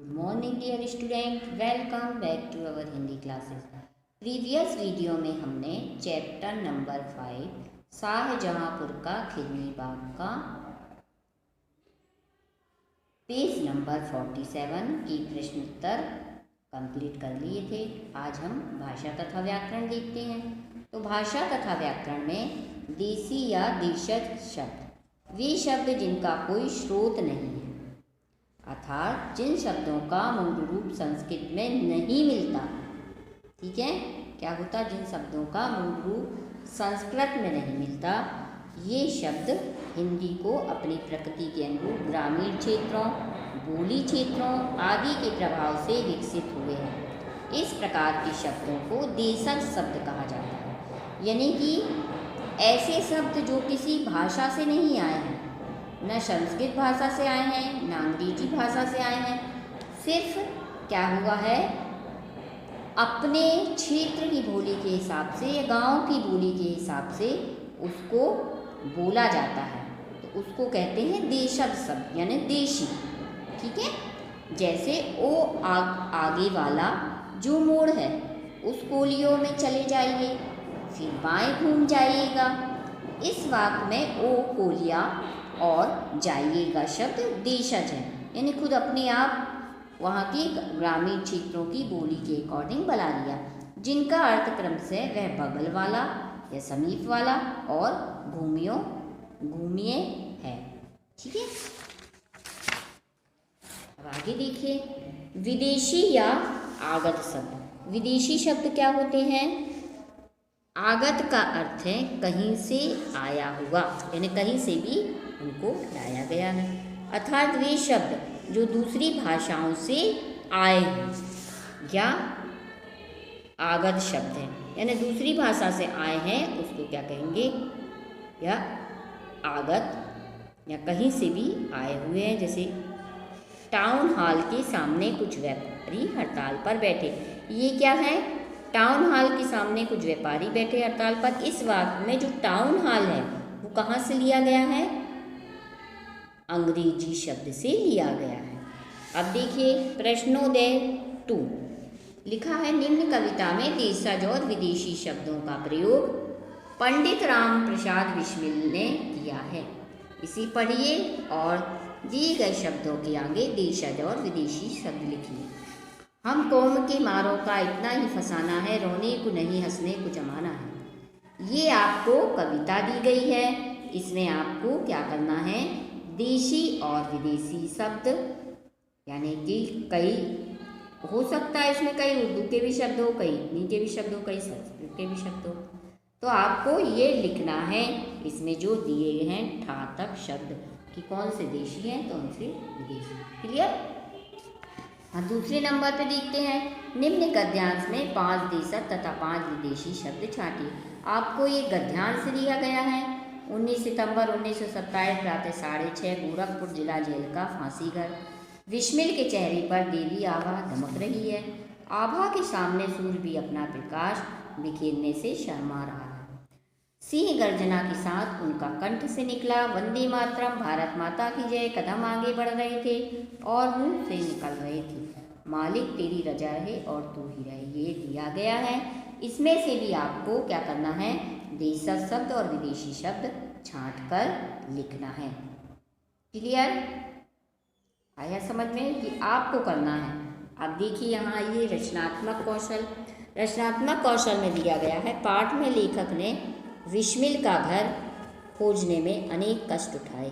Good morning dear student, welcome back to our Hindi classes. Previous video में हमने chapter number 5 Shahjahanpur का खिलनी बाग का page number 47 की प्रश्न उत्तर कंप्लीट कर लिए थे। आज हम भाषा तथा व्याकरण देखते हैं। तो भाषा तथा व्याकरण में देशी या देशज शब्द वे शब्द जिनका कोई स्रोत नहीं है, अर्थात जिन शब्दों का मूल रूप संस्कृत में नहीं मिलता। ठीक है, क्या होता? जिन शब्दों का मूल रूप संस्कृत में नहीं मिलता, ये शब्द हिंदी को अपनी प्रकृति के अनुरूप ग्रामीण क्षेत्रों, बोली क्षेत्रों आदि के प्रभाव से विकसित हुए हैं। इस प्रकार के शब्दों को देशज शब्द कहा जाता है, यानी कि ऐसे शब्द जो किसी भाषा से नहीं आए हैं, न संस्कृत भाषा से आए हैं, न अंग्रेजी भाषा से आए हैं। सिर्फ क्या हुआ है, अपने क्षेत्र की बोली के हिसाब से या गांव की बोली के हिसाब से उसको बोला जाता है, तो उसको कहते हैं देशज शब्द, यानी देशी। ठीक है, जैसे ओ आगे वाला जो मोड़ है उस कोलियों में चले जाइए, फिर बाएं घूम जाइएगा। इस वाक्य में ओ कोलिया और जाइएगा शब्द देशज है, यानी खुद अपने आप वहाँ की ग्रामीण क्षेत्रों की बोली के अकॉर्डिंग बना लिया, जिनका अर्थ क्रम से वह बगल वाला या समीप वाला और घूमिए है। ठीक है, अब आगे देखिए विदेशी या आगत शब्द। विदेशी शब्द क्या होते हैं? आगत का अर्थ है कहीं से आया हुआ, यानी कहीं से भी उनको लाया गया है, अर्थात वे शब्द जो दूसरी भाषाओं से आए हैं या आगत शब्द हैं, यानी दूसरी भाषा से आए हैं, उसको क्या कहेंगे? या आगत या कहीं से भी आए हुए हैं। जैसे टाउन हॉल के सामने कुछ व्यापारी हड़ताल पर बैठे, ये क्या है? टाउन हॉल के सामने कुछ व्यापारी बैठे हड़ताल पर। इस वाक्य में जो टाउन हॉल है वो कहाँ से लिया गया है? अंग्रेजी शब्द से लिया गया है। अब देखिए प्रश्नोदय 2 लिखा है, निम्न कविता में देशज और विदेशी शब्दों का प्रयोग पंडित राम प्रसाद बिस्मिल ने किया है। इसे पढ़िए और दिए गए शब्दों के आगे देशज और विदेशी शब्द लिखिए। हम कौम के मारों का इतना ही फसाना है, रोने को नहीं हंसने को जमाना है। ये आपको कविता दी गई है, इसमें आपको क्या करना है? देशी और विदेशी शब्द, यानी कि कई हो सकता है इसमें कई उर्दू के भी शब्द हो, कई हिंदी के भी शब्द हो, कई संस्कृत के भी शब्द हो, तो आपको ये लिखना है इसमें जो दिए गए हैं ठातक शब्द कि कौन से देशी हैं, कौन से विदेशी। क्लियर? हाँ, दूसरे नंबर पे देखते हैं, निम्न गद्यांश में 5 देशज तथा 5 विदेशी शब्द छांटिए। आपको ये गद्यांश दिया गया है। 19 सितंबर 1927 प्रातः 6:30 गोरखपुर जिला जेल का फांसी घर। बिस्मिल के चेहरे पर देवी आभा दमक रही है। आभा के सामने सूर्य भी अपना प्रकाश बिखेरने से शर्मा रहा है। सिंह गर्जना के साथ उनका कंठ से निकला वंदे मातरम, भारत माता की जय। कदम आगे बढ़ रहे थे और मुंह से निकल रहे थे, मालिक तेरी रजा है और तू ही रहे। ये दिया गया है, इसमें से भी आपको क्या करना है? देशज शब्द और विदेशी शब्द छांट कर लिखना है। क्लियर? आया समझ में? कि आपको करना है। अब देखिए यहाँ ये रचनात्मक कौशल। रचनात्मक कौशल में दिया गया है, पाठ में लेखक ने बिस्मिल का घर खोजने में अनेक कष्ट उठाए।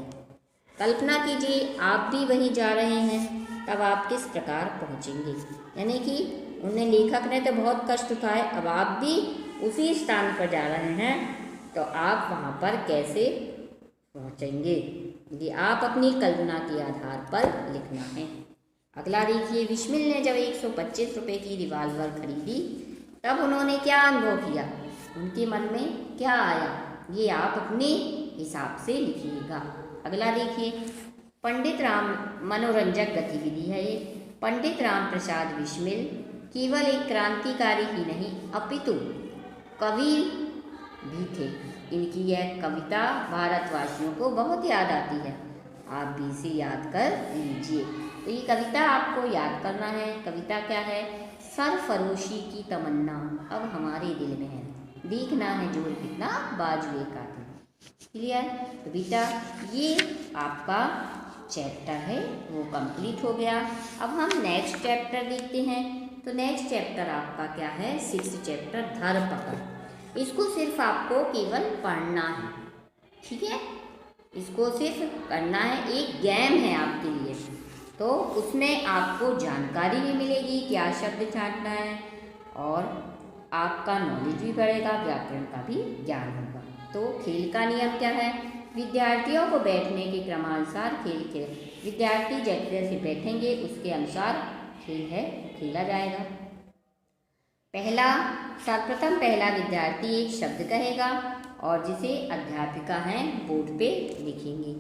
कल्पना कीजिए आप भी वहीं जा रहे हैं, तब आप किस प्रकार पहुँचेंगे? यानी कि उन्हें लेखक ने तो बहुत कष्ट उठाए, अब आप भी उसी स्थान पर जा रहे हैं, तो आप वहाँ पर कैसे पहुँचेंगे? ये आप अपनी कल्पना के आधार पर लिखना है। अगला देखिए, बिस्मिल ने जब 125 रुपये की रिवाल्वर खरीदी तब उन्होंने क्या अनुभव किया? उनके मन में क्या आया? ये आप अपने हिसाब से लिखिएगा। अगला देखिए, पंडित राम मनोरंजक गतिविधि है ये। पंडित राम प्रसाद बिस्मिल केवल एक क्रांतिकारी ही नहीं अपितु कवि भी थे। इनकी यह कविता भारतवासियों को बहुत याद आती है। आप भी इसे याद कर लीजिए। तो ये कविता आपको याद करना है। कविता क्या है? सरफरोशी की तमन्ना अब हमारे दिल में है, देखना है जोर कितना बाजुए का दिल। क्लियर? तो बेटा ये आपका चैप्टर है वो कंप्लीट हो गया। अब हम नेक्स्ट चैप्टर देखते हैं। तो नेक्स्ट चैप्टर आपका क्या है? 6th चैप्टर धरपकड़। इसको सिर्फ आपको केवल पढ़ना है, ठीक है? इसको सिर्फ करना है, एक गेम है आपके लिए। तो उसमें आपको जानकारी भी मिलेगी, क्या शब्द छांटना है, और आपका नॉलेज भी बढ़ेगा, व्याकरण का भी ज्ञान होगा। तो खेल का नियम क्या है? विद्यार्थियों को बैठने के क्रमानुसार खेल विद्यार्थी जैसे से बैठेंगे उसके अनुसार खेला जाएगा। सर्वप्रथम पहला विद्यार्थी एक शब्द कहेगा और जिसे अध्यापिका हैं बोर्ड पे लिखेंगे।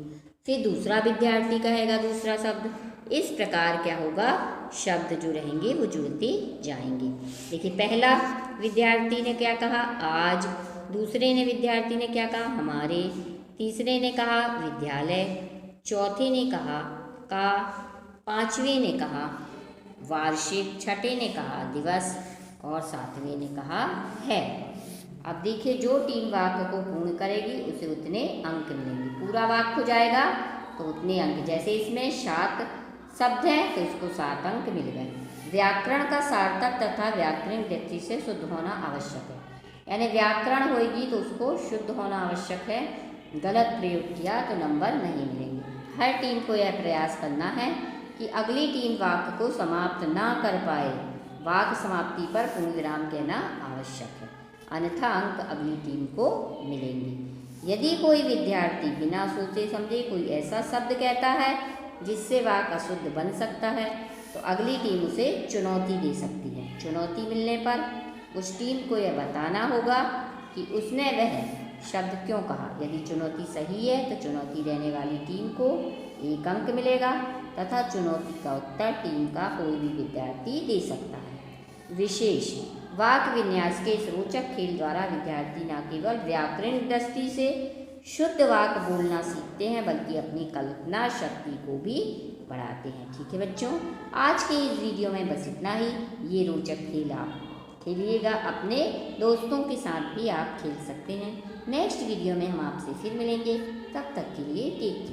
फिर दूसरा विद्यार्थी कहेगा दूसरा शब्द। इस प्रकार क्या होगा? शब्द जो रहेंगे वो जुड़ते जाएंगे। देखिए पहला विद्यार्थी ने क्या कहा? आज। दूसरे विद्यार्थी ने क्या कहा? हमारे। तीसरे ने कहा विद्यालय। चौथे ने कहा का। पांचवें ने कहा वार्षिक। छठे ने कहा दिवस और सातवें ने कहा है। अब देखिए जो टीम वाक्य को पूर्ण करेगी उसे उतने अंक मिलेंगे। पूरा वाक्य हो जाएगा तो उतने अंक। जैसे इसमें 7 शब्द हैं तो इसको 7 अंक मिल गए। व्याकरण का सार्थक तथा व्याकरण व्यक्ति से शुद्ध होना आवश्यक है, यानी व्याकरण होगी तो उसको शुद्ध होना आवश्यक है। गलत प्रयोग किया तो नंबर नहीं मिलेंगे। हर टीम को यह प्रयास करना है कि अगली टीम वाक्य को समाप्त ना कर पाए। वाक्य समाप्ति पर पूर्ण विराम कहना आवश्यक है, अन्यथा अंक अगली टीम को मिलेंगे। यदि कोई विद्यार्थी बिना सोचे समझे कोई ऐसा शब्द कहता है जिससे वाक्य अशुद्ध बन सकता है तो अगली टीम उसे चुनौती दे सकती है। चुनौती मिलने पर उस टीम को यह बताना होगा कि उसने वह शब्द क्यों कहा। यदि चुनौती सही है तो चुनौती देने वाली टीम को 1 अंक मिलेगा तथा चुनौती का उत्तर टीम का कोई भी विद्यार्थी दे सकता है। विशेष वाक्य विन्यास के इस रोचक खेल द्वारा विद्यार्थी न केवल व्याकरण दृष्टि से शुद्ध वाक्य बोलना सीखते हैं बल्कि अपनी कल्पना शक्ति को भी बढ़ाते हैं। ठीक है बच्चों, आज के इस वीडियो में बस इतना ही। ये रोचक खेल आप खेलिएगा, अपने दोस्तों के साथ भी आप खेल सकते हैं। नेक्स्ट वीडियो में हम आपसे फिर मिलेंगे, तब तक के लिए टेक केयर।